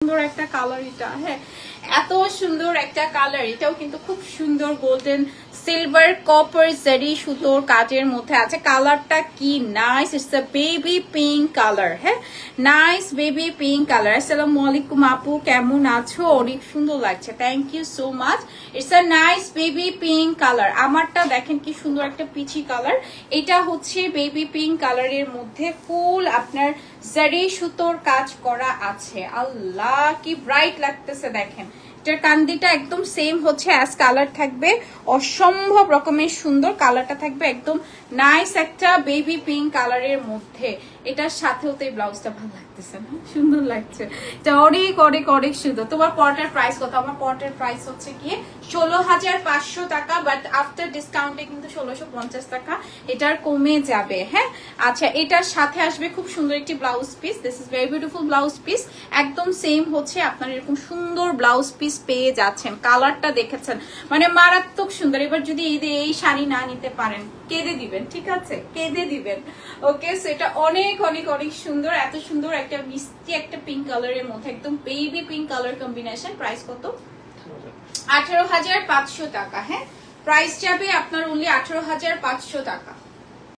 সুন্দর একটা কালার এটা, হ্যাঁ এত সুন্দর একটা কালার, এটাও কিন্তু খুব সুন্দর গোল্ডেন সিলভার কপার জারি সুতোর কাজের মধ্যে আছে। কালারটা কি nice, it's a baby pink colour, হ্যাঁ নাইস বেবি পিঙ্ক কালার। আসসালামু আলাইকুম আপু, কেমন আছো? অনেক সুন্দর লাগছে, thank you so much. It's a nice baby pink colour. আমারটা দেখেন কি সুন্দর একটা পিচি কালার, এটা হচ্ছে বেবি পিঙ্ক কালারের মধ্যে ফুল আপনার জারি সুতোর কাজ করা আছে। আল্লাহ কি ব্রাইট লাগতেছে দেখেন, এটার কান্দিটা একদম সেম হচ্ছে অ্যাশ কালার থাকবে, অসম্ভব রকমের সুন্দর কালারটা থাকবে, একদম নাইস একটা বেবি পিঙ্ক কালারের মধ্যে। এটার সাথেও তো এই ব্লাউজটা ভালো লাগতেছে না, সুন্দর লাগছে, এটা অনেক অনেক অনেক সুন্দর। তোমার পরটার প্রাইস কত? আমার পরটার প্রাইস হচ্ছে কি 16,500 টাকা, বাট আফটার ডিসকাউন্টে কিন্তু 1650 টাকা, এটার কমে যাবে, হ্যাঁ। আচ্ছা, এটার সাথে আসবে খুব সুন্দর একটি blouse piece, this is very beautiful blouse piece, একদম সেম হচ্ছে আপনার এরকম সুন্দর ব্লাউজ পিস পেয়ে যাচ্ছেন। কালারটা দেখেছেন মানে মারাত্মক সুন্দর। এবার যদি এই শাড়ি না নিতে পারেন কেঁদে দিবেন, ঠিক আছে, কেঁদে দিবেন। ওকে, সো এটা অনেক অনেক অনেক সুন্দর, এত সুন্দর একটা মিষ্টি একটা পিঙ্ক কালারের মধ্যে একদম baby pink colour combination. Price কত? 18,500 টাকা, হ্যাঁ প্রাইস যাবে আপনার অনলি 18,500 টাকা।